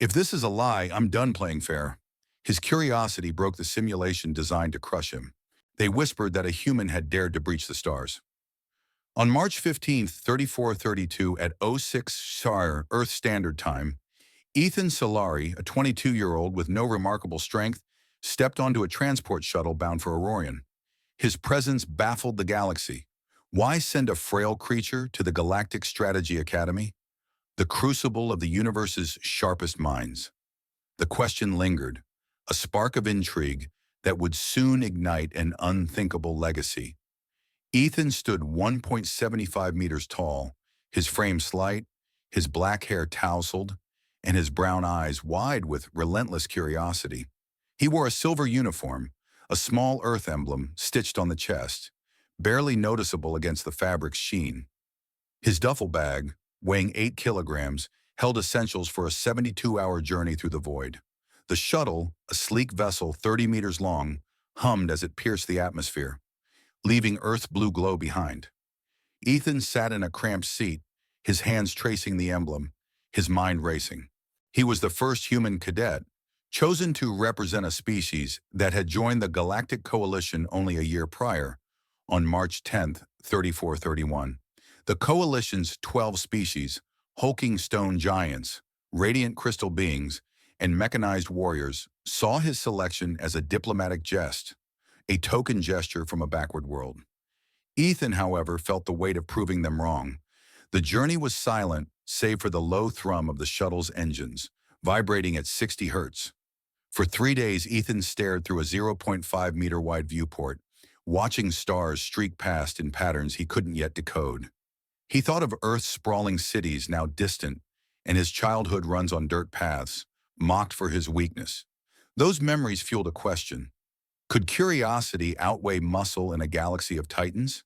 If this is a lie, I'm done playing fair. His curiosity broke the simulation designed to crush him. They whispered that a human had dared to breach the stars. On March 15th, 3432 at 06 SAR Earth Standard Time, Ethan Solari, a 22-year-old with no remarkable strength, stepped onto a transport shuttle bound for Orion. His presence baffled the galaxy. Why send a frail creature to the Galactic Strategy Academy, the crucible of the universe's sharpest minds? The question lingered, a spark of intrigue that would soon ignite an unthinkable legacy. Ethan stood 1.75 meters tall, his frame slight, his black hair tousled, and his brown eyes wide with relentless curiosity. He wore a silver uniform, a small Earth emblem stitched on the chest, barely noticeable against the fabric's sheen. His duffel bag, weighing 8 kilograms, held essentials for a 72-hour journey through the void. The shuttle, a sleek vessel 30 meters long, hummed as it pierced the atmosphere, leaving Earth's blue glow behind. Ethan sat in a cramped seat, his hands tracing the emblem, his mind racing. He was the first human cadet, chosen to represent a species that had joined the Galactic Coalition only a year prior, on March 10th, 3431. The Coalition's 12 species, hulking stone giants, radiant crystal beings, and mechanized warriors, saw his selection as a diplomatic jest, a token gesture from a backward world. Ethan, however, felt the weight of proving them wrong. The journey was silent, save for the low thrum of the shuttle's engines, vibrating at 60 hertz. For 3 days, Ethan stared through a 0.5-meter-wide viewport, watching stars streak past in patterns he couldn't yet decode. He thought of Earth's sprawling cities now distant, and his childhood runs on dirt paths, mocked for his weakness. Those memories fueled a question. Could curiosity outweigh muscle in a galaxy of titans?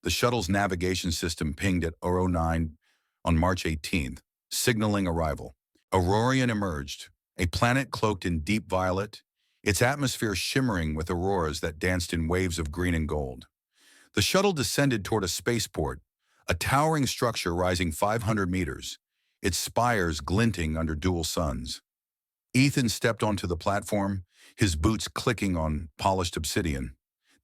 The shuttle's navigation system pinged at 09 on March 18th, signaling arrival. Orion emerged, a planet cloaked in deep violet, its atmosphere shimmering with auroras that danced in waves of green and gold. The shuttle descended toward a spaceport, a towering structure rising 500 meters, its spires glinting under dual suns. Ethan stepped onto the platform, his boots clicking on polished obsidian.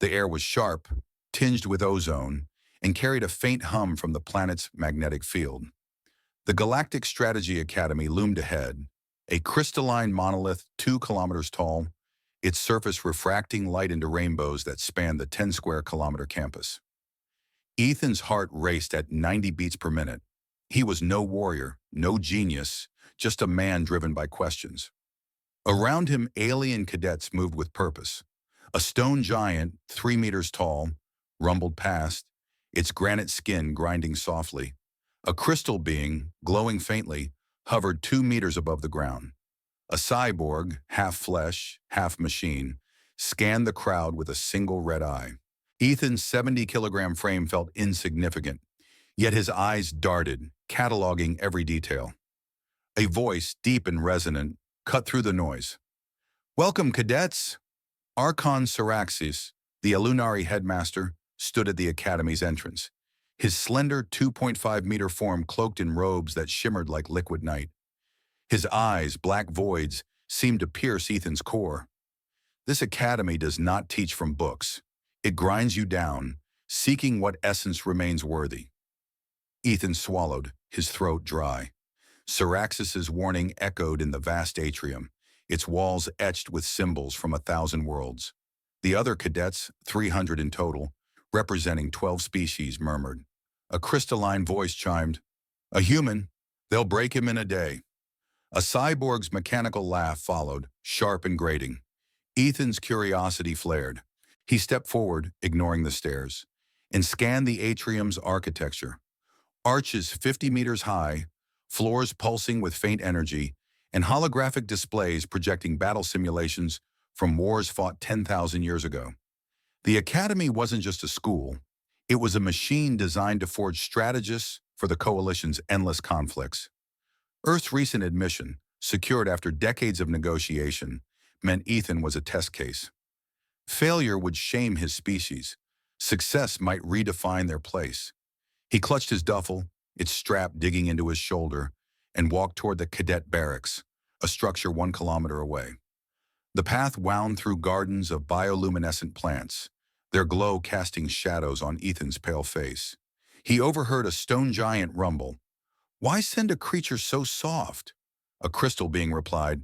The air was sharp, tinged with ozone, and carried a faint hum from the planet's magnetic field. The Galactic Strategy Academy loomed ahead, a crystalline monolith 2 kilometers tall, its surface refracting light into rainbows that spanned the 10-square-kilometer campus. Ethan's heart raced at 90 beats per minute. He was no warrior, no genius, just a man driven by questions. Around him, alien cadets moved with purpose. A stone giant, 3 meters tall, rumbled past, its granite skin grinding softly. A crystal being, glowing faintly, hovered 2 meters above the ground. A cyborg, half flesh, half machine, scanned the crowd with a single red eye. Ethan's 70-kilogram frame felt insignificant, yet his eyes darted, cataloging every detail. A voice, deep and resonant, cut through the noise. "Welcome, cadets!" Archon Syraxis, the Elunari headmaster, stood at the academy's entrance, his slender 2.5-meter form cloaked in robes that shimmered like liquid night. His eyes, black voids, seemed to pierce Ethan's core. This academy does not teach from books. It grinds you down, seeking what essence remains worthy. Ethan swallowed, his throat dry. Syraxis's warning echoed in the vast atrium, its walls etched with symbols from 1,000 worlds. The other cadets, 300 in total, representing 12 species, murmured. A crystalline voice chimed, "A human, they'll break him in a day." A cyborg's mechanical laugh followed, sharp and grating. Ethan's curiosity flared. He stepped forward, ignoring the stairs, and scanned the atrium's architecture. Arches 50 meters high, floors pulsing with faint energy, and holographic displays projecting battle simulations from wars fought 10,000 years ago. The academy wasn't just a school. It was a machine designed to forge strategists for the Coalition's endless conflicts. Earth's recent admission, secured after decades of negotiation, meant Ethan was a test case. Failure would shame his species. Success might redefine their place. He clutched his duffel, its strap digging into his shoulder, and walked toward the cadet barracks, a structure 1 kilometer away. The path wound through gardens of bioluminescent plants, their glow casting shadows on Ethan's pale face. He overheard a stone giant rumble. "Why send a creature so soft?" A crystal being replied,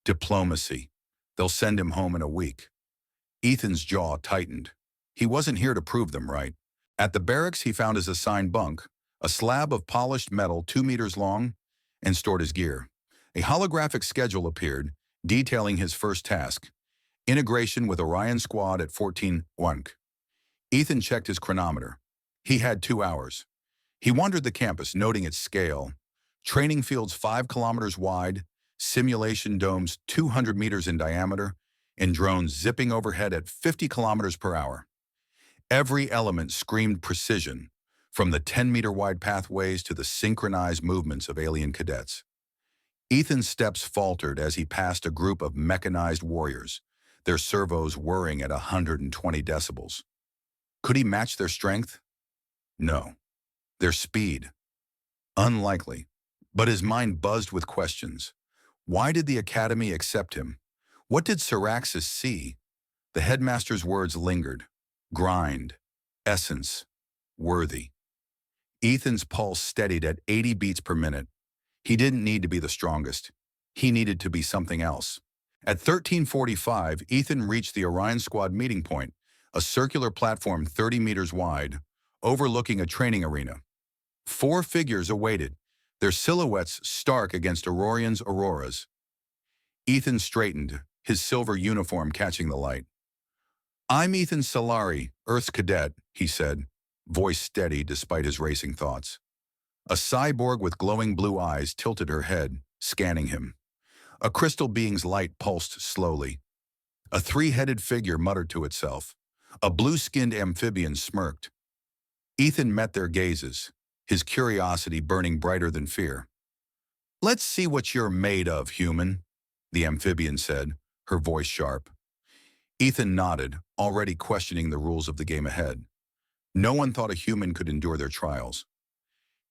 "Diplomacy. They'll send him home in a week." Ethan's jaw tightened. He wasn't here to prove them right. At the barracks, he found his assigned bunk, a slab of polished metal 2 meters long, and stored his gear. A holographic schedule appeared, detailing his first task, integration with Orion Squad at 14:01. Ethan checked his chronometer. He had 2 hours. He wandered the campus, noting its scale. Training fields 5 kilometers wide, simulation domes 200 meters in diameter, and drones zipping overhead at 50 kilometers per hour. Every element screamed precision, from the 10-meter wide pathways to the synchronized movements of alien cadets. Ethan's steps faltered as he passed a group of mechanized warriors, their servos whirring at 120 decibels. Could he match their strength? No. Their speed? Unlikely. But his mind buzzed with questions. Why did the Academy accept him? What did Syraxis see? The headmaster's words lingered. Grind. Essence. Worthy. Ethan's pulse steadied at 80 beats per minute. He didn't need to be the strongest. He needed to be something else. At 13:45, Ethan reached the Orion Squad meeting point, a circular platform 30 meters wide, overlooking a training arena. 4 figures awaited, their silhouettes stark against Orion's auroras. Ethan straightened, his silver uniform catching the light. "I'm Ethan Solari, Earth's cadet," he said, voice steady despite his racing thoughts. A cyborg with glowing blue eyes tilted her head, scanning him. A crystal being's light pulsed slowly. A 3-headed figure muttered to itself. A blue-skinned amphibian smirked. Ethan met their gazes, his curiosity burning brighter than fear. "Let's see what you're made of, human," the amphibian said, her voice sharp. Ethan nodded, already questioning the rules of the game ahead. No one thought a human could endure their trials.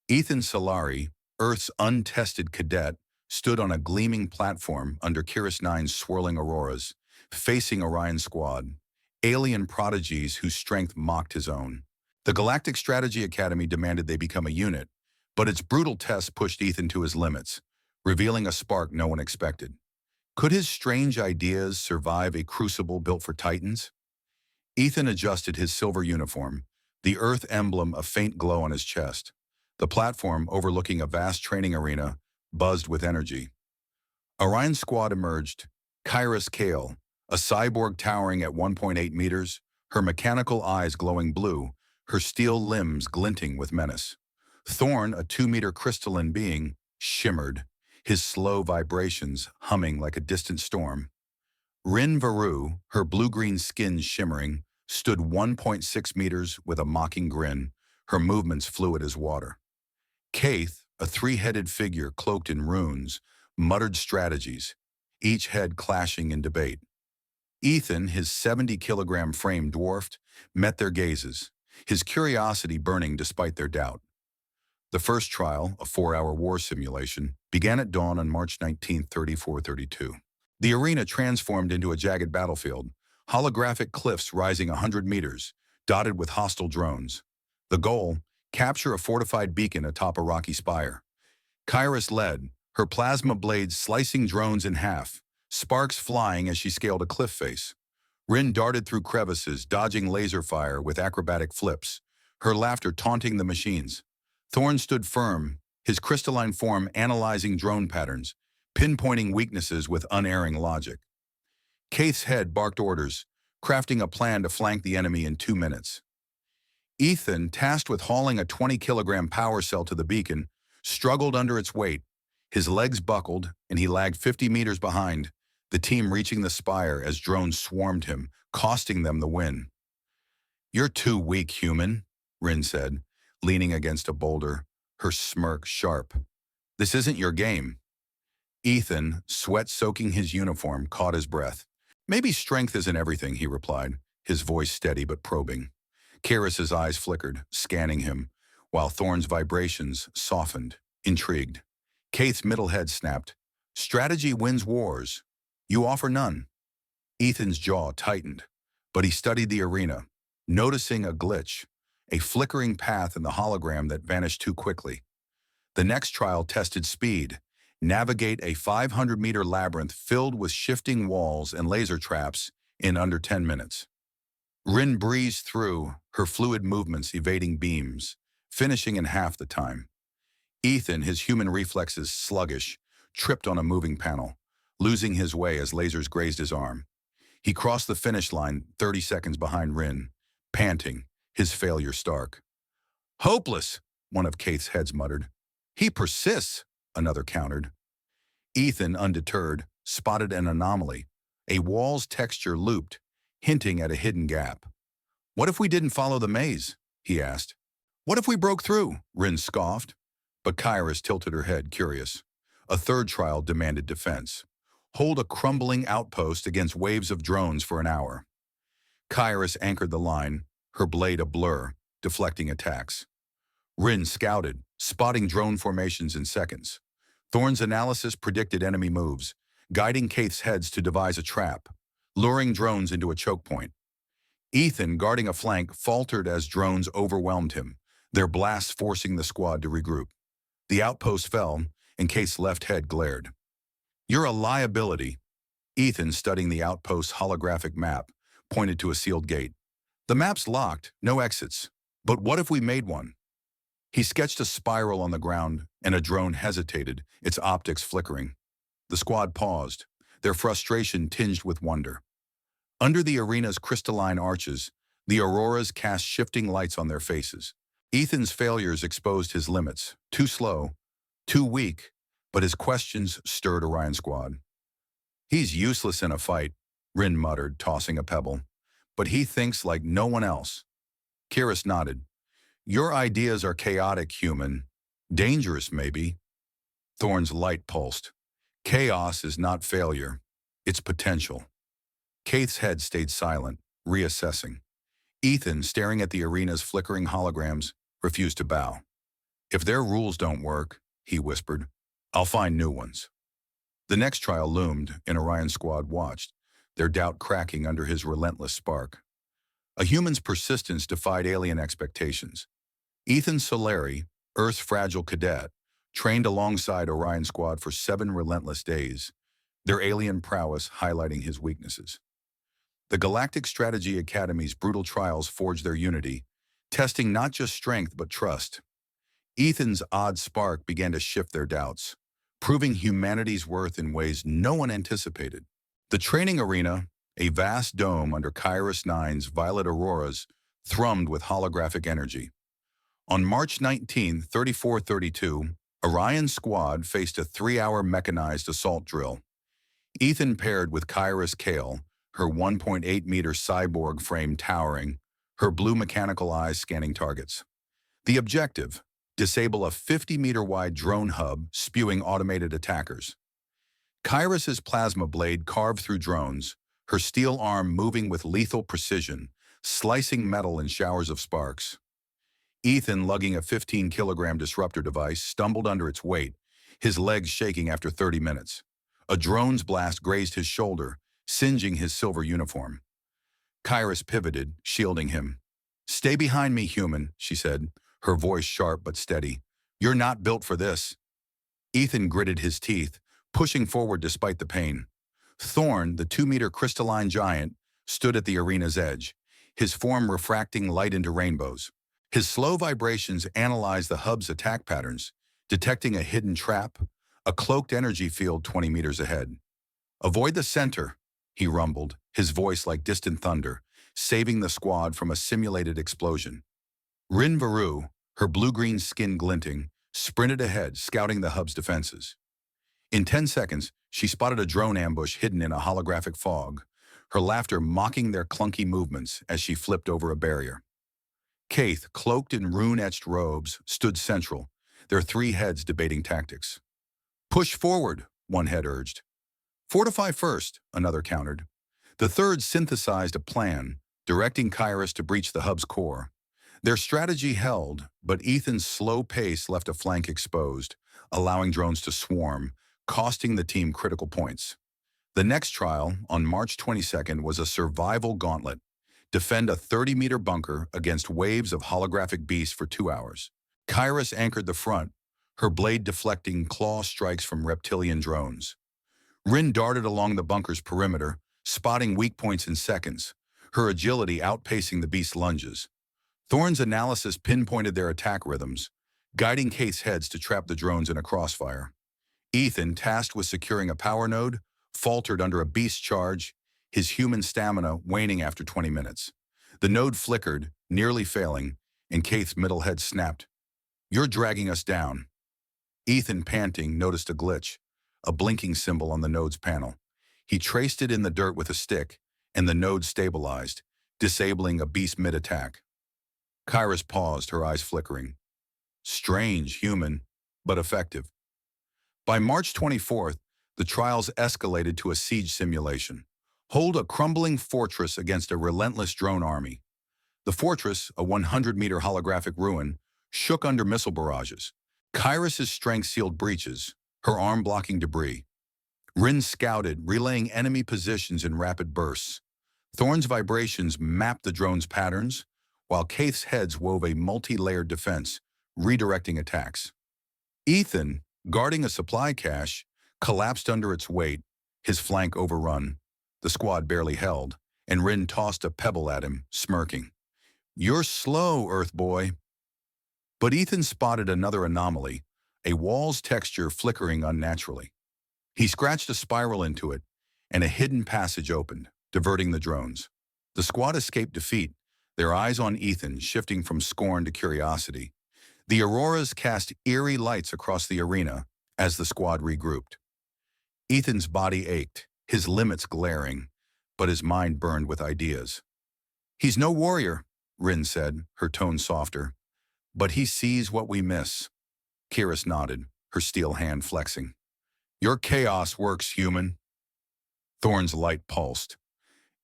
Ethan Solari, Earth's untested cadet, stood on a gleaming platform under Kiris 9's swirling auroras, facing Orion Squad, alien prodigies whose strength mocked his own. The Galactic Strategy Academy demanded they become a unit, but its brutal tests pushed Ethan to his limits, revealing a spark no one expected. Could his strange ideas survive a crucible built for titans? Ethan adjusted his silver uniform, the Earth emblem a faint glow on his chest. The platform, overlooking a vast training arena, buzzed with energy. Orion Squad emerged, Kairos Kale, a cyborg towering at 1.8 meters, her mechanical eyes glowing blue, her steel limbs glinting with menace. Thorn, a 2-meter crystalline being, shimmered, his slow vibrations humming like a distant storm. Rin Varu, her blue-green skin shimmering, stood 1.6 meters with a mocking grin, her movements fluid as water. Kaith, a 3-headed figure cloaked in runes, muttered strategies, each head clashing in debate. Ethan, his 70-kilogram frame dwarfed, met their gazes, his curiosity burning despite their doubt. The first trial, a 4-hour war simulation, began at dawn on March 19, 3432. The arena transformed into a jagged battlefield, holographic cliffs rising 100 meters, dotted with hostile drones. The goal, capture a fortified beacon atop a rocky spire. Kairos led, her plasma blades slicing drones in half, sparks flying as she scaled a cliff face. Rin darted through crevices, dodging laser fire with acrobatic flips, her laughter taunting the machines. Thorn stood firm, his crystalline form analyzing drone patterns, pinpointing weaknesses with unerring logic. Kaith's head barked orders, crafting a plan to flank the enemy in 2 minutes. Ethan, tasked with hauling a 20-kilogram power cell to the beacon, struggled under its weight. His legs buckled, and he lagged 50 meters behind, the team reaching the spire as drones swarmed him, costing them the win. "You're too weak, human," Rin said, leaning against a boulder, her smirk sharp. "This isn't your game." Ethan, sweat soaking his uniform, caught his breath. "Maybe strength isn't everything," he replied, his voice steady but probing. Karis's eyes flickered, scanning him, while Thorn's vibrations softened, intrigued. Kaith's middle head snapped. Strategy wins wars. You offer none. Ethan's jaw tightened, but he studied the arena, noticing a glitch, a flickering path in the hologram that vanished too quickly. The next trial tested speed. Navigate a 500-meter labyrinth filled with shifting walls and laser traps in under 10 minutes. Rin breezed through, her fluid movements evading beams, finishing in half the time. Ethan, his human reflexes sluggish, tripped on a moving panel, losing his way as lasers grazed his arm. He crossed the finish line 30 seconds behind Rin, panting, his failure stark. "Hopeless," one of Kate's heads muttered. "He persists," another countered. Ethan, undeterred, spotted an anomaly. A wall's texture looped, hinting at a hidden gap. "What if we didn't follow the maze?" he asked. "What if we broke through?" Rin scoffed. But Kairos tilted her head, curious. A third trial demanded defense. Hold a crumbling outpost against waves of drones for an hour. Kairos anchored the line, her blade a blur, deflecting attacks. Rin scouted, spotting drone formations in seconds. Thorne's analysis predicted enemy moves, guiding Kate's heads to devise a trap, luring drones into a choke point. Ethan, guarding a flank, faltered as drones overwhelmed him, their blasts forcing the squad to regroup. The outpost fell, and Kate's left head glared. "You're a liability." Ethan, studying the outpost's holographic map, pointed to a sealed gate. "The map's locked, no exits. But what if we made one?" He sketched a spiral on the ground, and a drone hesitated, its optics flickering. The squad paused, their frustration tinged with wonder. Under the arena's crystalline arches, the auroras cast shifting lights on their faces. Ethan's failures exposed his limits, too slow, too weak, but his questions stirred Orion Squad. "He's useless in a fight," Rin muttered, tossing a pebble. "But he thinks like no one else." Kyrus nodded. "Your ideas are chaotic, human. Dangerous, maybe." Thorne's light pulsed. "Chaos is not failure. It's potential." Kate's head stayed silent, reassessing. Ethan, staring at the arena's flickering holograms, refused to bow. "If their rules don't work," he whispered, "I'll find new ones." The next trial loomed, and Orion Squad watched, their doubt cracking under his relentless spark. A human's persistence defied alien expectations. Ethan Solari, Earth's fragile cadet, trained alongside Orion Squad for 7 relentless days, their alien prowess highlighting his weaknesses. The Galactic Strategy Academy's brutal trials forged their unity, testing not just strength but trust. Ethan's odd spark began to shift their doubts, proving humanity's worth in ways no one anticipated. The training arena, a vast dome under Kairos 9's violet auroras, thrummed with holographic energy. On March 19, 3432, Orion Squad faced a 3-hour mechanized assault drill. Ethan paired with Kairos Kale, her 1.8-meter cyborg frame towering, her blue mechanical eyes scanning targets. The objective: disable a 50-meter-wide drone hub spewing automated attackers. Kairos's plasma blade carved through drones, her steel arm moving with lethal precision, slicing metal in showers of sparks. Ethan, lugging a 15-kilogram disruptor device, stumbled under its weight, his legs shaking after 30 minutes. A drone's blast grazed his shoulder, singeing his silver uniform. Kairos pivoted, shielding him. "Stay behind me, human," she said, her voice sharp but steady. "You're not built for this." Ethan gritted his teeth, pushing forward despite the pain. Thorne, the 2-meter crystalline giant, stood at the arena's edge, his form refracting light into rainbows. His slow vibrations analyzed the hub's attack patterns, detecting a hidden trap, a cloaked energy field 20 meters ahead. "Avoid the center," he rumbled, his voice like distant thunder, saving the squad from a simulated explosion. Rin Varu, her blue-green skin glinting, sprinted ahead, scouting the hub's defenses. In 10 seconds, she spotted a drone ambush hidden in a holographic fog, her laughter mocking their clunky movements as she flipped over a barrier. Kaith, cloaked in rune-etched robes, stood central, their 3 heads debating tactics. "Push forward," one head urged. "Fortify first," another countered. The third synthesized a plan, directing Kairos to breach the hub's core. Their strategy held, but Ethan's slow pace left a flank exposed, allowing drones to swarm, costing the team critical points. The next trial, on March 22nd, was a survival gauntlet. Defend a 30-meter bunker against waves of holographic beasts for 2 hours. Kairos anchored the front, her blade deflecting claw strikes from reptilian drones. Rin darted along the bunker's perimeter, spotting weak points in seconds, her agility outpacing the beast's lunges. Thorne's analysis pinpointed their attack rhythms, guiding Kate's heads to trap the drones in a crossfire. Ethan, tasked with securing a power node, faltered under a beast charge, his human stamina waning after 20 minutes. The node flickered, nearly failing, and Kate's middle head snapped. "You're dragging us down." Ethan, panting, noticed a glitch, a blinking symbol on the node's panel. He traced it in the dirt with a stick, and the node stabilized, disabling a beast mid-attack. Kairos paused, her eyes flickering. Strange, human, but effective. By March 24th, the trials escalated to a siege simulation. Hold a crumbling fortress against a relentless drone army. The fortress, a 100-meter holographic ruin, shook under missile barrages. Kairos' strength sealed breaches, her arm blocking debris. Rin scouted, relaying enemy positions in rapid bursts. Thorne's vibrations mapped the drone's patterns, while Kate's heads wove a multi-layered defense, redirecting attacks. Ethan, guarding a supply cache, collapsed under its weight, his flank overrun. The squad barely held, and Rin tossed a pebble at him, smirking. "You're slow, Earth boy." But Ethan spotted another anomaly, a wall's texture flickering unnaturally. He scratched a spiral into it, and a hidden passage opened, diverting the drones. The squad escaped defeat, their eyes on Ethan shifting from scorn to curiosity. The auroras cast eerie lights across the arena as the squad regrouped. Ethan's body ached, his limits glaring, but his mind burned with ideas. "He's no warrior," Rin said, her tone softer. "But he sees what we miss." Kairos nodded, her steel hand flexing. "Your chaos works, human." Thorne's light pulsed.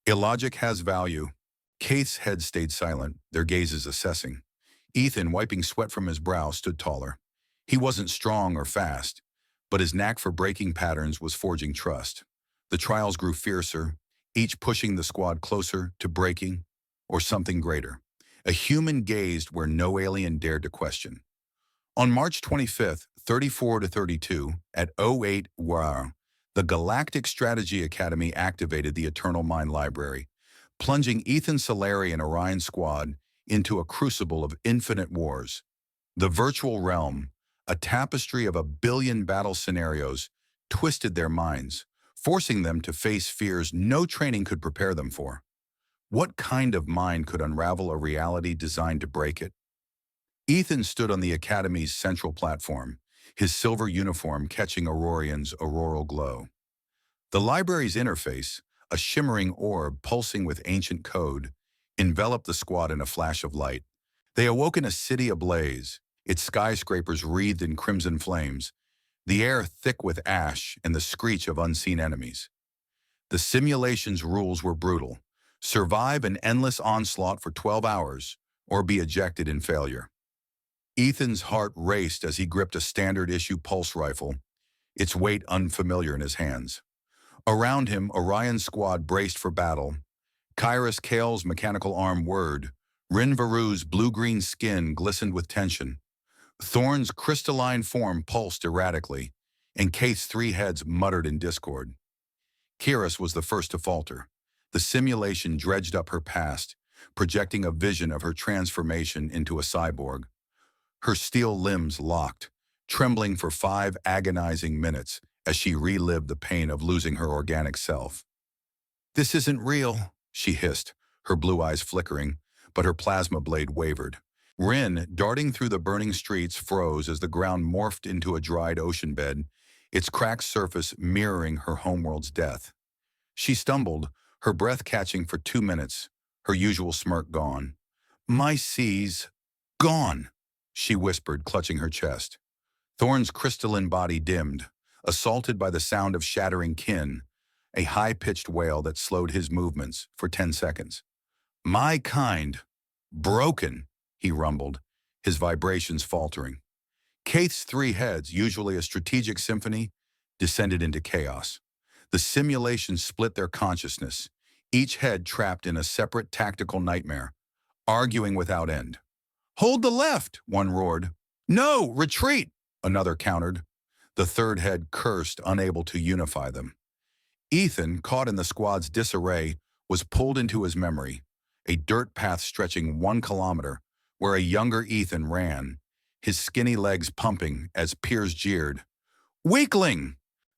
"Illogic has value." Kate's head stayed silent, their gazes assessing. Ethan, wiping sweat from his brow, stood taller. He wasn't strong or fast, but his knack for breaking patterns was forging trust. The trials grew fiercer, each pushing the squad closer to breaking or something greater. A human gazed where no alien dared to question. On March 25th, 34-32, at 08 WAR, the Galactic Strategy Academy activated the Eternal Mind Library, plunging Ethan, Solari, and Orion Squad into a crucible of infinite wars. The virtual realm, a tapestry of 1 billion battle scenarios, twisted their minds, forcing them to face fears no training could prepare them for. What kind of mind could unravel a reality designed to break it? Ethan stood on the Academy's central platform, his silver uniform catching Aurorion's auroral glow. The library's interface, a shimmering orb pulsing with ancient code, enveloped the squad in a flash of light. They awoke in a city ablaze, its skyscrapers wreathed in crimson flames, the air thick with ash and the screech of unseen enemies. The simulation's rules were brutal. Survive an endless onslaught for 12 hours, or be ejected in failure. Ethan's heart raced as he gripped a standard-issue pulse rifle, its weight unfamiliar in his hands. Around him, Orion Squad braced for battle. Kairos Kale's mechanical arm whirred. Rin Varu's blue-green skin glistened with tension. Thorne's crystalline form pulsed erratically, and Kate's 3 heads muttered in discord. Kairos was the first to falter. The simulation dredged up her past, projecting a vision of her transformation into a cyborg. Her steel limbs locked, trembling for 5 agonizing minutes as she relived the pain of losing her organic self. "This isn't real," she hissed, her blue eyes flickering, but her plasma blade wavered. Rin, darting through the burning streets, froze as the ground morphed into a dried ocean bed, its cracked surface mirroring her homeworld's death. She stumbled, her breath catching for 2 minutes, her usual smirk gone. "My seas, gone," she whispered, clutching her chest. Thorne's crystalline body dimmed, assaulted by the sound of shattering kin, a high-pitched wail that slowed his movements for 10 seconds. "My kind, broken," he rumbled, his vibrations faltering. Kate's 3 heads, usually a strategic symphony, descended into chaos. The simulation split their consciousness, each head trapped in a separate tactical nightmare, arguing without end. "Hold the left," one roared. "No, retreat," another countered. The third head cursed, unable to unify them. Ethan, caught in the squad's disarray, was pulled into his memory, a dirt path stretching 1 kilometer, where a younger Ethan ran, his skinny legs pumping as peers jeered. "Weakling!"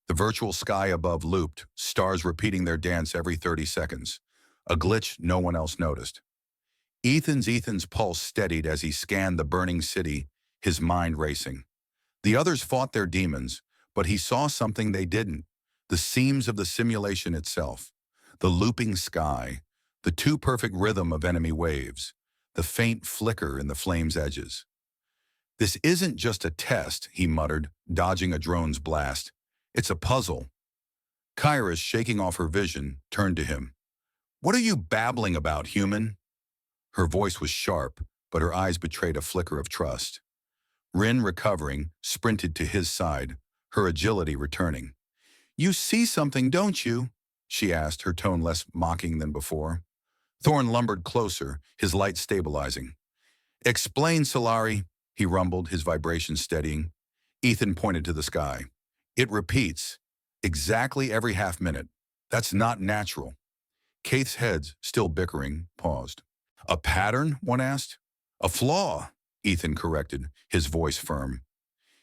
The virtual sky above looped, stars repeating their dance every 30 seconds, a glitch no one else noticed. Ethan's pulse steadied as he scanned the burning city, his mind racing. The others fought their demons, but he saw something they didn't: the seams of the simulation itself, the looping sky, the too-perfect rhythm of enemy waves, the faint flicker in the flame's edges. "This isn't just a test," he muttered, dodging a drone's blast. "It's a puzzle." Kairos, shaking off her vision, turned to him. "What are you babbling about, human?" Her voice was sharp, but her eyes betrayed a flicker of trust. Rin, recovering, sprinted to his side, her agility returning. "You see something, don't you?" she asked, her tone less mocking than before. Thorn lumbered closer, his light stabilizing. "Explain, Solari," he rumbled, his vibrations steadying. Ethan pointed to the sky. "It repeats, exactly every half-minute. That's not natural." Kaith's heads, still bickering, paused. "A pattern?" one asked. "A flaw," Ethan corrected, his voice firm.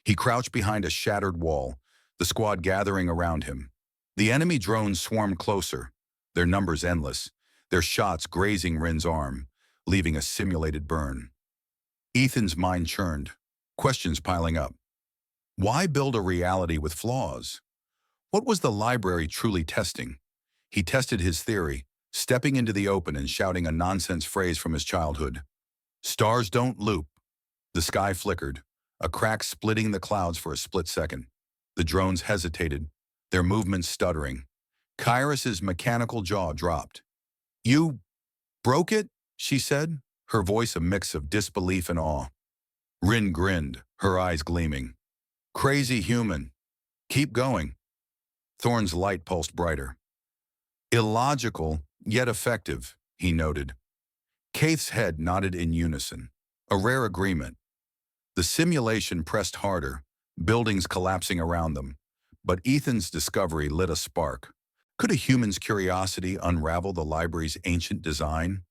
He crouched behind a shattered wall, the squad gathering around him. The enemy drones swarmed closer, their numbers endless, their shots grazing Rin's arm, leaving a simulated burn. Ethan's mind churned, questions piling up. Why build a reality with flaws? What was the library truly testing? He tested his theory, stepping into the open and shouting a nonsense phrase from his childhood. "Stars don't loop." The sky flickered, a crack splitting the clouds for a split second. The drones hesitated, their movements stuttering. Kairos's mechanical jaw dropped. "You broke it?" she said, her voice a mix of disbelief and awe. Rin grinned, her eyes gleaming. "Crazy human. Keep going." Thorn's light pulsed brighter. "Illogical, yet effective," he noted. Kaith's head nodded in unison, a rare agreement. The simulation pressed harder, buildings collapsing around them, but Ethan's discovery lit a spark. Could a human's curiosity unravel the library's ancient design?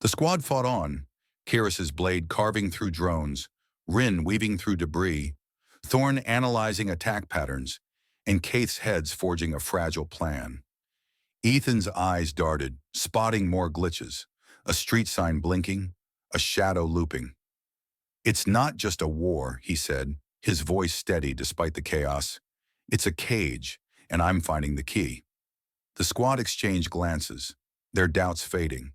The squad fought on, Kairos's blade carving through drones, Rin weaving through debris, Thorn analyzing attack patterns, and Kaith's heads forging a fragile plan. Ethan's eyes darted, spotting more glitches, a street sign blinking, a shadow looping. "It's not just a war," he said, his voice steady despite the chaos. "It's a cage, and I'm finding the key." The squad exchanged glances, their doubts fading.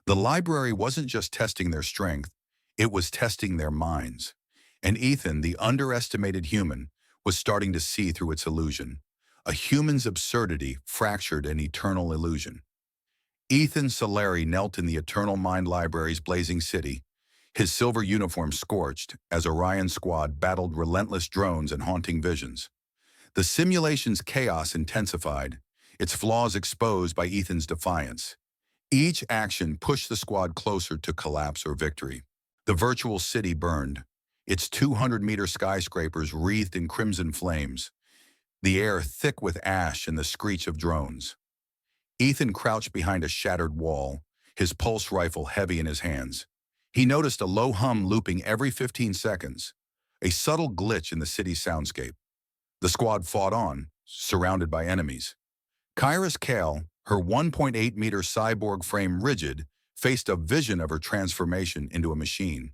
The library wasn't just testing their strength, it was testing their minds. And Ethan, the underestimated human, was starting to see through its illusion. A human's absurdity fractured an eternal illusion. Ethan Solari knelt in the Eternal Mind Library's blazing city, his silver uniform scorched as Orion Squad battled relentless drones and haunting visions. The simulation's chaos intensified, its flaws exposed by Ethan's defiance. Each action pushed the squad closer to collapse or victory. The virtual city burned, its 200-meter skyscrapers wreathed in crimson flames, the air thick with ash and the screech of drones. Ethan crouched behind a shattered wall, his pulse rifle heavy in his hands. He noticed a low hum looping every 15 seconds, a subtle glitch in the city's soundscape. The squad fought on, surrounded by enemies. Kairos Kale, her 1.8-meter cyborg frame rigid, faced a vision of her transformation into a machine.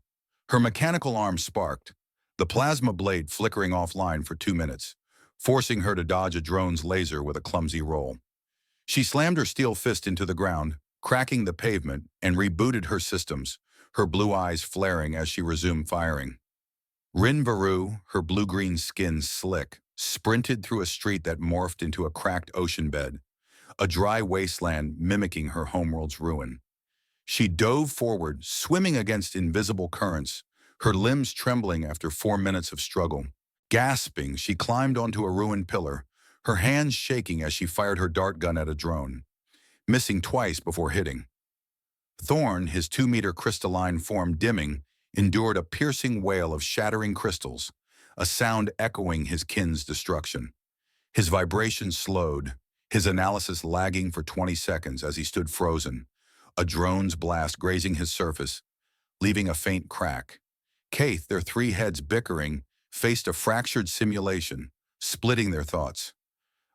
Her mechanical arm sparked, the plasma blade flickering offline for 2 minutes, forcing her to dodge a drone's laser with a clumsy roll. She slammed her steel fist into the ground, cracking the pavement, and rebooted her systems, her blue eyes flaring as she resumed firing. Rin Varu, her blue-green skin slick, sprinted through a street that morphed into a cracked ocean bed, a dry wasteland mimicking her homeworld's ruin. She dove forward, swimming against invisible currents, her limbs trembling after 4 minutes of struggle. Gasping, she climbed onto a ruined pillar, her hands shaking as she fired her dart gun at a drone, missing twice before hitting. Thorn, his 2-meter crystalline form dimming, endured a piercing wail of shattering crystals, a sound echoing his kin's destruction. His vibration slowed, his analysis lagging for 20 seconds as he stood frozen, a drone's blast grazing his surface, leaving a faint crack. Kaith, their 3 heads bickering, faced a fractured simulation, splitting their thoughts.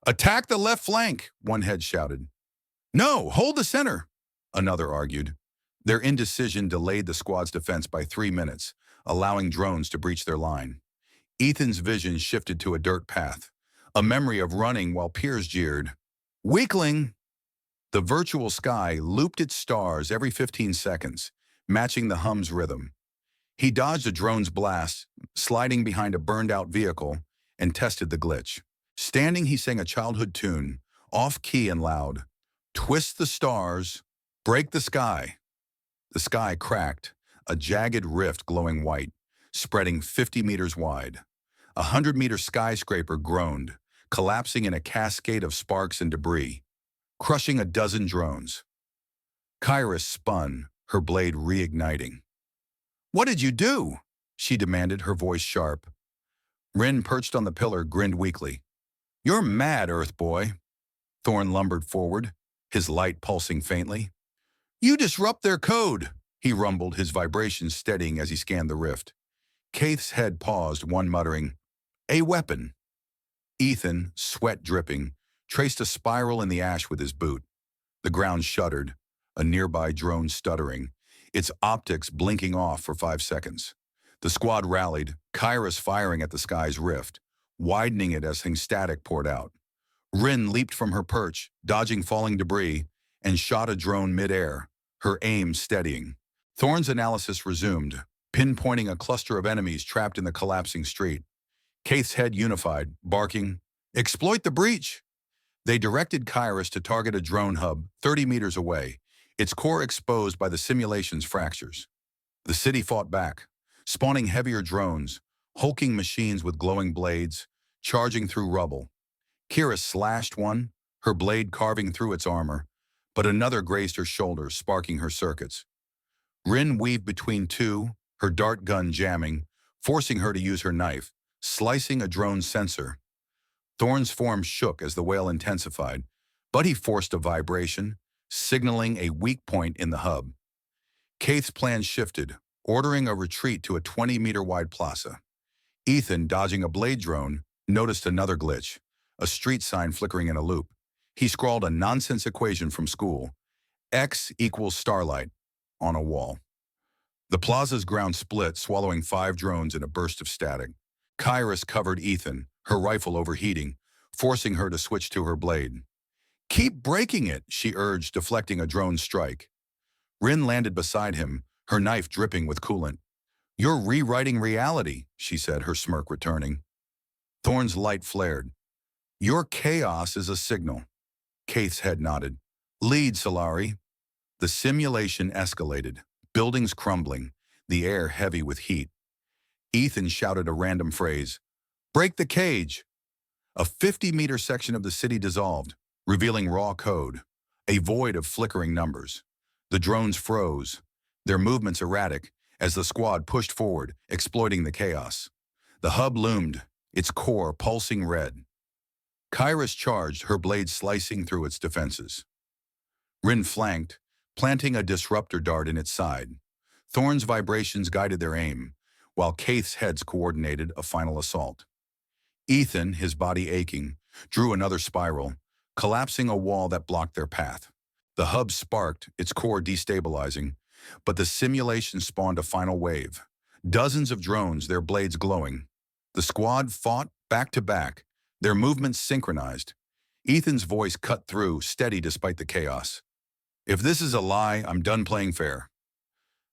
"Attack the left flank," one head shouted. "No, hold the center," another argued. Their indecision delayed the squad's defense by 3 minutes, allowing drones to breach their line. Ethan's vision shifted to a dirt path, a memory of running while peers jeered. "Weakling!" The virtual sky looped its stars every 15 seconds, matching the hum's rhythm. He dodged a drone's blast, sliding behind a burned-out vehicle, and tested the glitch. Standing, he sang a childhood tune, off-key and loud. "Twist the stars, break the sky." The sky cracked, a jagged rift glowing white, spreading 50 meters wide. A 100-meter skyscraper groaned, collapsing in a cascade of sparks and debris, crushing a dozen drones. Kairos spun, her blade reigniting. "What did you do?" she demanded, her voice sharp. Rin, perched on the pillar, grinned weakly. "You're mad, Earth Boy." Thorn lumbered forward, his light pulsing faintly. "You disrupt their code," he rumbled, his vibrations steadying as he scanned the rift. Kaith's head paused, one muttering, "A weapon." Ethan, sweat dripping, traced a spiral in the ash with his boot. The ground shuddered, a nearby drone stuttering, its optics blinking off for 5 seconds. The squad rallied, Kairos firing at the sky's rift, widening it as static poured out. Rin leaped from her perch, dodging falling debris, and shot a drone mid-air, her aim steadying. Thorn's analysis resumed, pinpointing a cluster of enemies trapped in the collapsing street. Kaith's head unified, barking, "Exploit the breach!" They directed Kairos to target a drone hub 30 meters away, its core exposed by the simulation's fractures. The city fought back, spawning heavier drones, hulking machines with glowing blades, charging through rubble. Kira slashed one, her blade carving through its armor, but another grazed her shoulder, sparking her circuits. Rin weaved between two, her dart gun jamming, forcing her to use her knife, slicing a drone's sensor. Thorn's form shook as the wail intensified, but he forced a vibration, signaling a weak point in the hub. Kaith's plan shifted, ordering a retreat to a 20-meter-wide plaza. Ethan, dodging a blade drone, noticed another glitch, a street sign flickering in a loop. He scrawled a nonsense equation from school, X equals starlight, on a wall. The plaza's ground split, swallowing 5 drones in a burst of static. Kairos covered Ethan, her rifle overheating, forcing her to switch to her blade. "Keep breaking it," she urged, deflecting a drone strike. Rin landed beside him, her knife dripping with coolant. "You're rewriting reality," she said, her smirk returning. Thorn's light flared. "Your chaos is a signal." Kaith's head nodded. "Lead, Solari." The simulation escalated, buildings crumbling, the air heavy with heat. Ethan shouted a random phrase, "Break the cage!" A 50-meter section of the city dissolved, revealing raw code, a void of flickering numbers. The drones froze, their movements erratic, as the squad pushed forward, exploiting the chaos. The hub loomed, its core pulsing red. Kairos charged, her blade slicing through its defenses. Rin flanked, planting a disruptor dart in its side. Thorn's vibrations guided their aim, while Kaith's heads coordinated a final assault. Ethan, his body aching, drew another spiral, collapsing a wall that blocked their path. The hub sparked, its core destabilizing, but the simulation spawned a final wave. Dozens of drones, their blades glowing. The squad fought back to back, their movements synchronized. Ethan's voice cut through, steady despite the chaos. "If this is a lie, I'm done playing fair."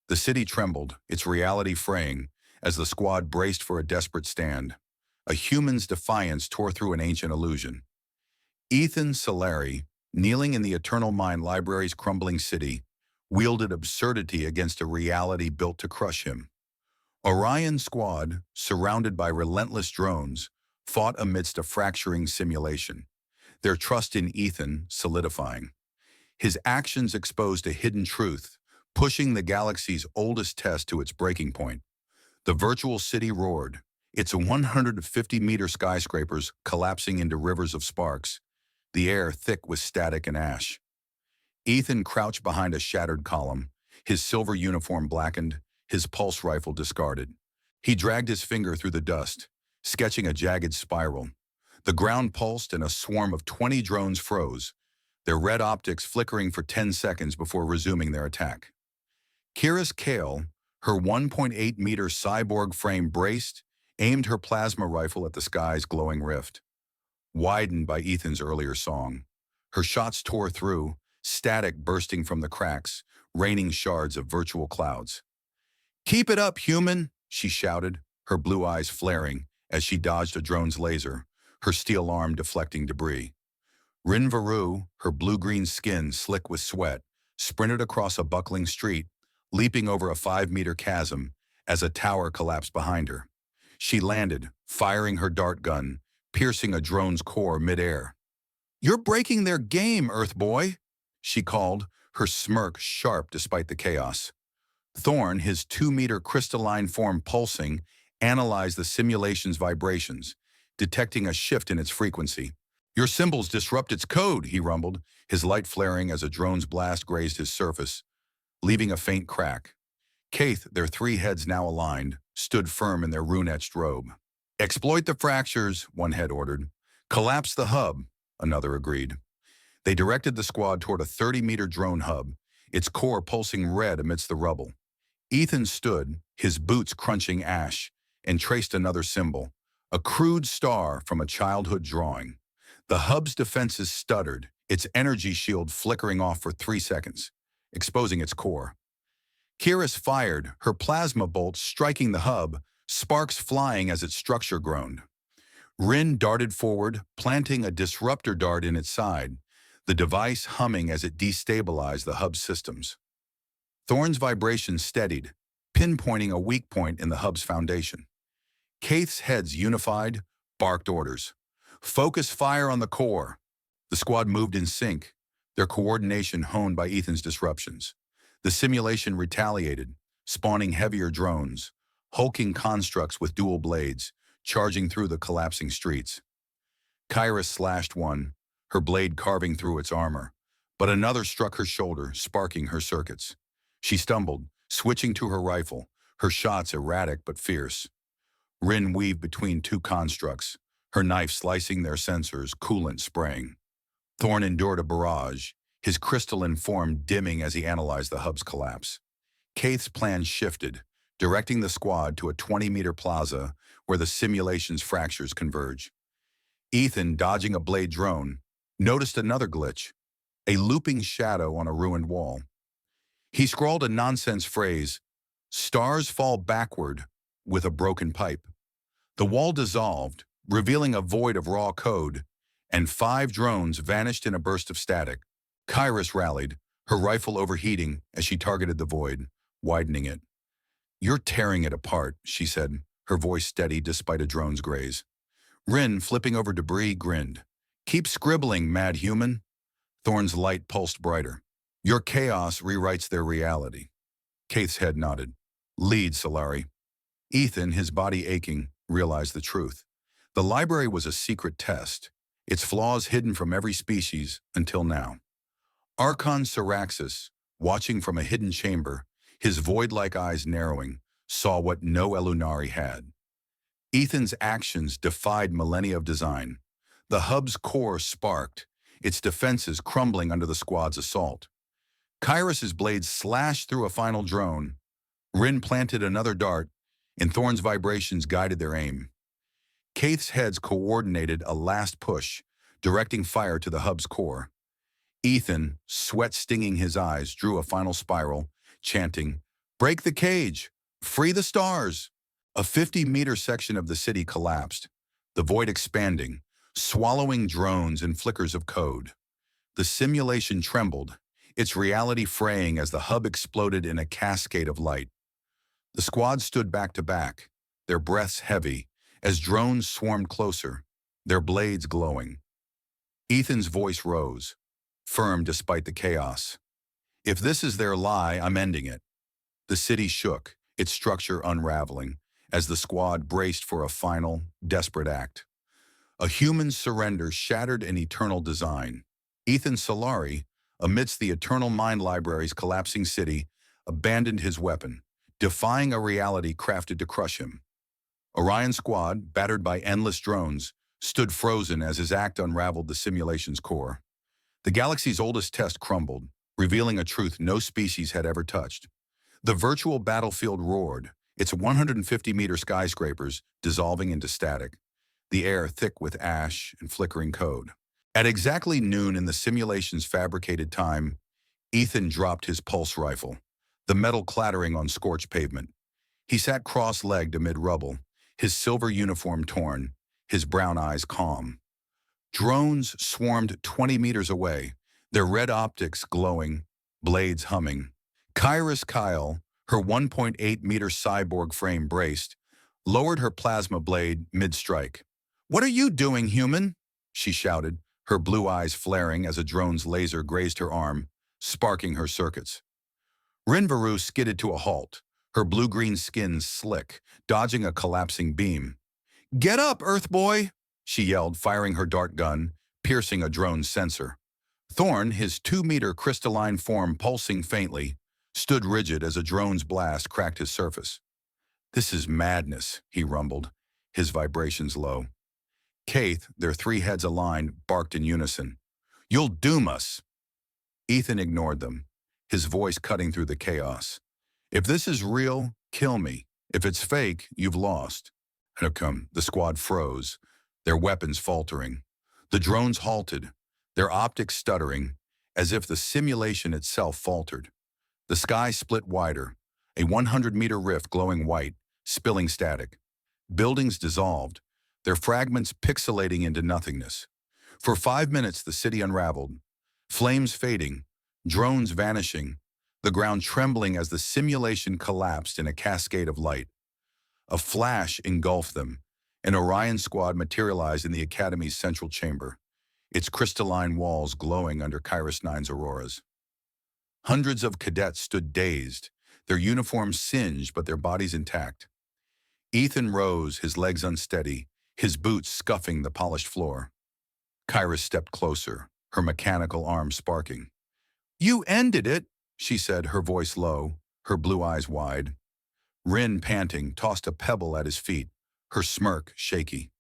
The city trembled, its reality fraying, as the squad braced for a desperate stand. A human's defiance tore through an ancient illusion. Ethan Solari, kneeling in the Eternal Mind Library's crumbling city, wielded absurdity against a reality built to crush him. Orion Squad, surrounded by relentless drones, fought amidst a fracturing simulation, their trust in Ethan solidifying. His actions exposed a hidden truth, pushing the galaxy's oldest test to its breaking point. The virtual city roared, its 150-meter skyscrapers collapsing into rivers of sparks, the air thick with static and ash. Ethan crouched behind a shattered column, his silver uniform blackened, his pulse rifle discarded. He dragged his finger through the dust, sketching a jagged spiral. The ground pulsed and a swarm of 20 drones froze, their red optics flickering for 10 seconds before resuming their attack. Kiris Kale, her 1.8-meter cyborg frame braced, aimed her plasma rifle at the sky's glowing rift. Widened by Ethan's earlier song, her shots tore through, static bursting from the cracks, raining shards of virtual clouds. "Keep it up, human," she shouted, her blue eyes flaring as she dodged a drone's laser, her steel arm deflecting debris. Rinvaru, her blue-green skin slick with sweat, sprinted across a buckling street, leaping over a 5-meter chasm as a tower collapsed behind her. She landed, firing her dart gun, piercing a drone's core midair. "You're breaking their game, Earth Boy," she called, her smirk sharp despite the chaos. Thorn, his 2-meter crystalline form pulsing, analyzed the simulation's vibrations, detecting a shift in its frequency. "Your symbols disrupt its code," he rumbled, his light flaring as a drone's blast grazed his surface, leaving a faint crack. Kaith, their 3 heads now aligned, stood firm in their rune-etched robe. "Exploit the fractures," one head ordered. "Collapse the hub," another agreed. They directed the squad toward a 30-meter drone hub, its core pulsing red amidst the rubble. Ethan stood, his boots crunching ash, and traced another symbol, a crude star from a childhood drawing. The hub's defenses stuttered, its energy shield flickering off for 3 seconds, exposing its core. Kiris fired, her plasma bolt striking the hub, sparks flying as its structure groaned. Rin darted forward, planting a disruptor dart in its side, the device humming as it destabilized the hub's systems. Thorn's vibrations steadied, pinpointing a weak point in the hub's foundation. Kaith's heads unified, barked orders. "Focus fire on the core." The squad moved in sync, their coordination honed by Ethan's disruptions. The simulation retaliated, spawning heavier drones, hulking constructs with dual blades, charging through the collapsing streets. Kyra slashed one, her blade carving through its armor, but another struck her shoulder, sparking her circuits. She stumbled, switching to her rifle, her shots erratic but fierce. Rin weaved between 2 constructs, her knife slicing their sensors, coolant spraying. Thorn endured a barrage, his crystalline form dimming as he analyzed the hub's collapse. Kaith's plan shifted, directing the squad to a 20-meter plaza where the simulation's fractures converge. Ethan, dodging a blade drone, noticed another glitch, a looping shadow on a ruined wall. He scrawled a nonsense phrase, "Stars fall backward," with a broken pipe. The wall dissolved, revealing a void of raw code, and 5 drones vanished in a burst of static. Kairos rallied, her rifle overheating as she targeted the void, widening it. "You're tearing it apart," she said, her voice steady despite a drone's graze. Rin, flipping over debris, grinned. "Keep scribbling, mad human." Thorn's light pulsed brighter. "Your chaos rewrites their reality." Kaith's head nodded. "Lead, Solari." Ethan, his body aching, realized the truth. The library was a secret test, its flaws hidden from every species until now. Archon Syraxis, watching from a hidden chamber, his void-like eyes narrowing, saw what no Elunari had. Ethan's actions defied millennia of design. The hub's core sparked, its defenses crumbling under the squad's assault. Kairos' blades slashed through a final drone. Rin planted another dart, and Thorn's vibrations guided their aim. Kaith's heads coordinated a last push, directing fire to the hub's core. Ethan, sweat stinging his eyes, drew a final spiral, chanting, "Break the cage! Free the stars!" A 50-meter section of the city collapsed, the void expanding, swallowing drones and flickers of code. The simulation trembled, its reality fraying as the hub exploded in a cascade of light. The squad stood back to back, their breaths heavy, as drones swarmed closer, their blades glowing. Ethan's voice rose, firm despite the chaos. If this is their lie, I'm ending it. The city shook, its structure unraveling, as the squad braced for a final, desperate act. A human surrender shattered an eternal design. Ethan Solari, amidst the eternal mind library's collapsing city, abandoned his weapon, defying a reality crafted to crush him. Orion Squad, battered by endless drones, stood frozen as his act unraveled the simulation's core. The galaxy's oldest test crumbled, revealing a truth no species had ever touched. The virtual battlefield roared, its 150-meter skyscrapers dissolving into static, the air thick with ash and flickering code. At exactly noon in the simulation's fabricated time, Ethan dropped his pulse rifle, the metal clattering on scorched pavement. He sat cross-legged amid rubble, his silver uniform torn, his brown eyes calm. Drones swarmed 20 meters away, their red optics glowing, blades humming. Kairos Kyle, her 1.8-meter cyborg frame braced, lowered her plasma blade mid-strike. "What are you doing, human?" she shouted, her blue eyes flaring as a drone's laser grazed her arm, sparking her circuits. Rinvaru skidded to a halt, her blue-green skin slick, dodging a collapsing beam. "Get up, Earth Boy!" she yelled, firing her dart gun, piercing a drone's sensor. Thorn, his 2-meter crystalline form pulsing faintly, stood rigid as a drone's blast cracked his surface. "This is madness," he rumbled, his vibrations low. Kaith, their 3 heads aligned, barked in unison. "You'll doom us!" Ethan ignored them, his voice cutting through the chaos. "If this is real, kill me. If it's fake, you've lost." The squad froze, their weapons faltering. The drones halted, their optics stuttering, as if the simulation itself faltered. The sky split wider, a 100-meter rift glowing white, spilling static. Buildings dissolved, their fragments pixelating into nothingness. For 5 minutes the city unraveled, flames fading, drones vanishing, the ground trembling as the simulation collapsed in a cascade of light. A flash engulfed them. An Orion Squad materialized in the Academy's central chamber, its crystalline walls glowing under Kairos 9's auroras. Hundreds of cadets stood dazed, their uniforms singed but their bodies intact. Ethan rose, his legs unsteady, his boots scuffing the polished floor. Kairos stepped closer, her mechanical arms sparking. "You ended it," she said, her voice low, her blue eyes wide. Rin, panting, tossed a pebble at his feet, her smirk shaky.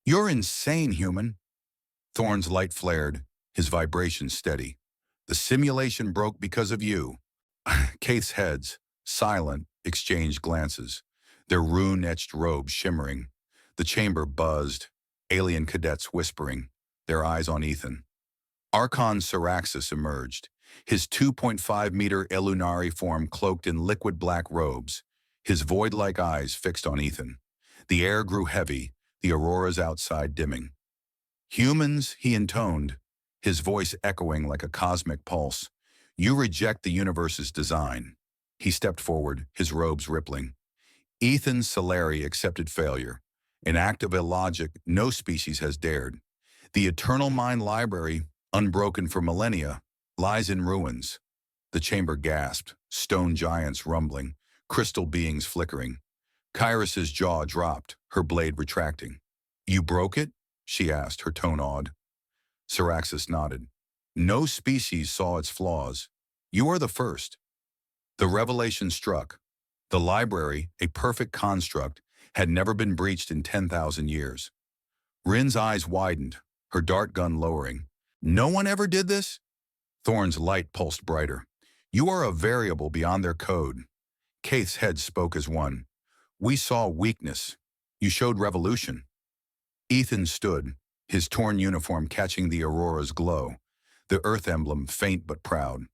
"You're insane, human." Thorn's light flared, his vibrations steady. "The simulation broke because of you." Kaith's heads, silent, exchanged glances, their rune-etched robes shimmering. The chamber buzzed, alien cadets whispering, their eyes on Ethan. Archon Syraxis emerged, his 2.5-meter Elunari form cloaked in liquid black robes, his void-like eyes fixed on Ethan. The air grew heavy, the auroras outside dimming. "Humans," he intoned, his voice echoing like a cosmic pulse. "You reject the universe's design." He stepped forward, his robes rippling. Ethan Solari accepted failure, an act of illogic no species has dared. The eternal mind library, unbroken for millennia, lies in ruins. The chamber gasped, stone giants rumbling, crystal beings flickering. Kairos's jaw dropped, her blade retracting. "You broke it?" she asked, her tone awed. Syraxis nodded. "No species saw its flaws. You are the first." The revelation struck. The library, a perfect construct, had never been breached in 10,000 years. Rin's eyes widened, her dart gun lowering. "No one ever did this?" Thorn's light pulsed brighter. "You are a variable beyond their code." Kaith's head spoke as one. "We saw weakness. You showed revolution." Ethan stood, his torn uniform catching the aurora's glow, the Earth emblem faint but proud.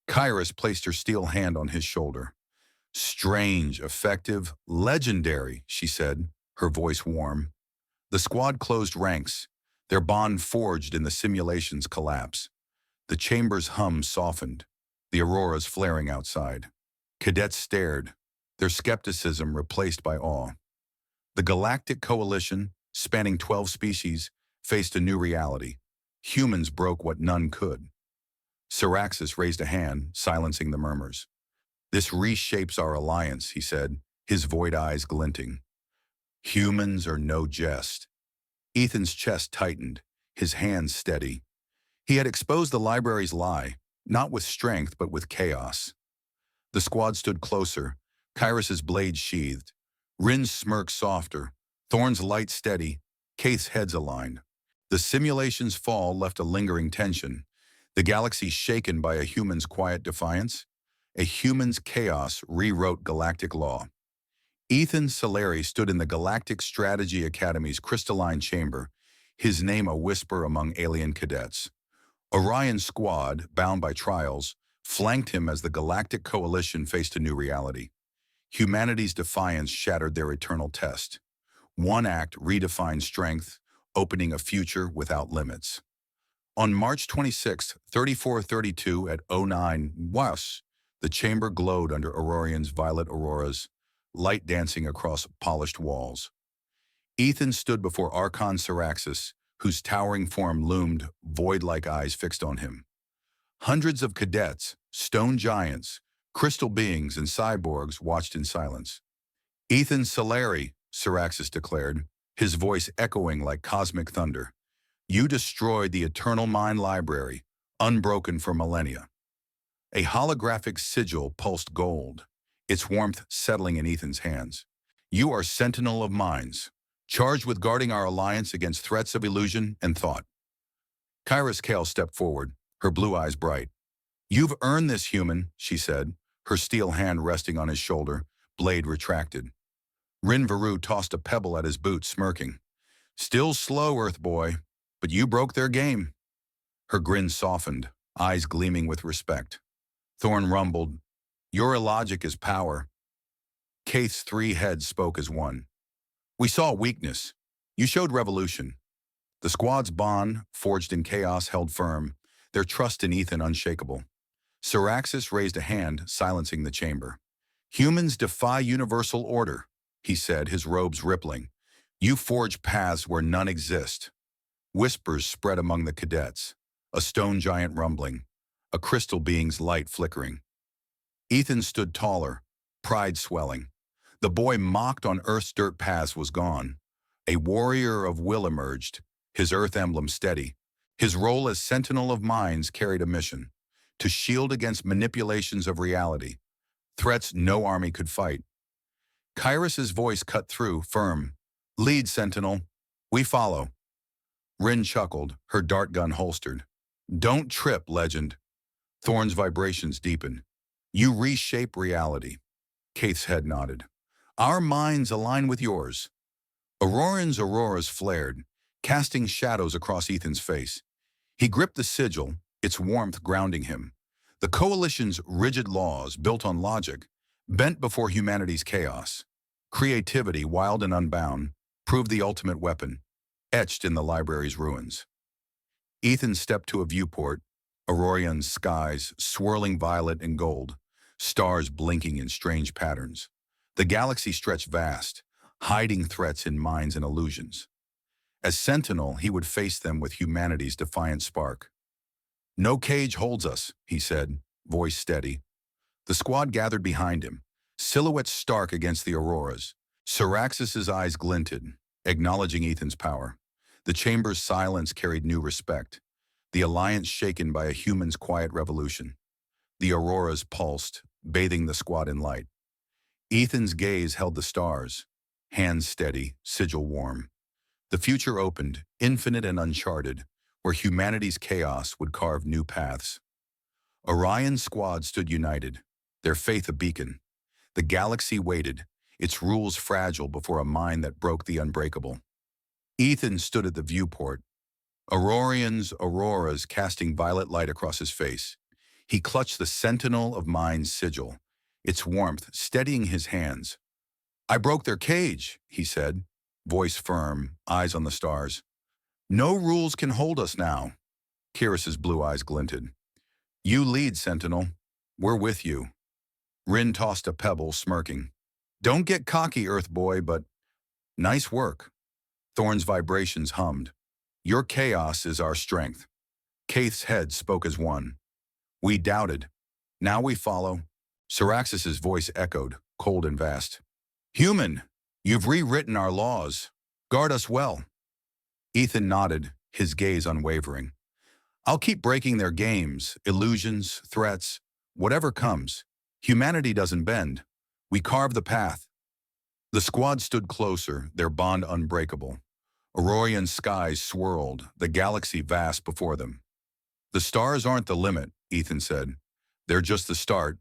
Kairos placed her steel hand on his shoulder. "Strange, effective, legendary," she said, her voice warm. The squad closed ranks, their bond forged in the simulation's collapse. The chamber's hum softened, the auroras flaring outside. Cadets stared, their skepticism replaced by awe. The Galactic Coalition, spanning 12 species, faced a new reality. Humans broke what none could. Syraxis raised a hand, silencing the murmurs. "This reshapes our alliance," he said, his void eyes glinting. "Humans are no jest." Ethan's chest tightened, his hands steady. He had exposed the library's lie, not with strength but with chaos. The squad stood closer, Kyrus's blade sheathed. Rin's smirk softer, Thorn's light steady, Kaith's heads aligned. The simulation's fall left a lingering tension, the galaxy shaken by a human's quiet defiance. A human's chaos rewrote galactic law. Ethan Solari stood in the Galactic Strategy Academy's crystalline chamber, his name a whisper among alien cadets. Orion Squad, bound by trials, flanked him as the Galactic Coalition faced a new reality. Humanity's defiance shattered their eternal test. One act redefined strength, opening a future without limits. On March 26, 3432 at 09 WAS, the chamber glowed under Aurorion's violet auroras, light dancing across polished walls. Ethan stood before Archon Syraxis, whose towering form loomed, void-like eyes fixed on him. Hundreds of cadets, stone giants, crystal beings, and cyborgs watched in silence. "Ethan Solari," Syraxis declared, his voice echoing like cosmic thunder. "You destroyed the Eternal Mind Library, unbroken for millennia." A holographic sigil pulsed gold, its warmth settling in Ethan's hands. "You are Sentinel of Minds, charged with guarding our alliance against threats of illusion and thought." Kyrus Kale stepped forward, her blue eyes bright. "You've earned this, human," she said, her steel hand resting on his shoulder, blade retracted. Rin Varu tossed a pebble at his boot, smirking. "Still slow, Earth boy, but you broke their game." Her grin softened, eyes gleaming with respect. Thorn rumbled, "Your illogic is power." Kaith's three heads spoke as one. "We saw weakness. You showed revolution." The squad's bond, forged in chaos, held firm, their trust in Ethan unshakable. Syraxis raised a hand, silencing the chamber. "Humans defy universal order," he said, his robes rippling. "You forge paths where none exist." Whispers spread among the cadets, a stone giant rumbling, a crystal being's light flickering. Ethan stood taller, pride swelling. The boy mocked on Earth's dirt paths was gone. A warrior of will emerged, his Earth emblem steady. His role as Sentinel of Minds carried a mission, to shield against manipulations of reality, threats no army could fight. Kyrus's voice cut through, firm. "Lead, Sentinel. We follow." Rin chuckled, her dart gun holstered. "Don't trip, legend." Thorn's vibrations deepened. "You reshape reality." Kaith's head nodded. "Our minds align with yours." Aurorion's auroras flared, casting shadows across Ethan's face. He gripped the sigil, its warmth grounding him. The Coalition's rigid laws, built on logic, bent before humanity's chaos. Creativity, wild and unbound, proved the ultimate weapon, etched in the library's ruins. Ethan stepped to a viewport, Aurorion's skies swirling violet and gold, stars blinking in strange patterns. The galaxy stretched vast, hiding threats in minds and illusions. As Sentinel, he would face them with humanity's defiant spark. "No cage holds us," he said, voice steady. The squad gathered behind him, silhouettes stark against the auroras. Syraxis's eyes glinted, acknowledging Ethan's power. The chamber's silence carried new respect, the alliance shaken by a human's quiet revolution. The auroras pulsed, bathing the squad in light. Ethan's gaze held the stars, hands steady, sigil warm. The future opened, infinite and uncharted, where humanity's chaos would carve new paths. Orion Squad stood united, their faith a beacon. The galaxy waited, its rules fragile before a mind that broke the unbreakable. Ethan stood at the viewport, Aurorion's auroras casting violet light across his face. He clutched the Sentinel of Mind's sigil, its warmth steadying his hands. "I broke their cage," he said, voice firm, eyes on the stars. "No rules can hold us now." Kyrus's blue eyes glinted. "You lead, Sentinel. We're with you." Rin tossed a pebble, smirking. "Don't get cocky, Earth boy, but..." Nice work. Thorn's vibrations hummed. Your chaos is our strength. Kaith's head spoke as one. We doubted. Now we follow. Syraxis's voice echoed, cold and vast. Human, you've rewritten our laws. Guard us well. Ethan nodded, his gaze unwavering. I'll keep breaking their games, illusions, threats, whatever comes. Humanity doesn't bend. We carve the path. The squad stood closer, their bond unbreakable. Orion skies swirled, the galaxy vast before them. The stars aren't the limit, Ethan said. They're just the start.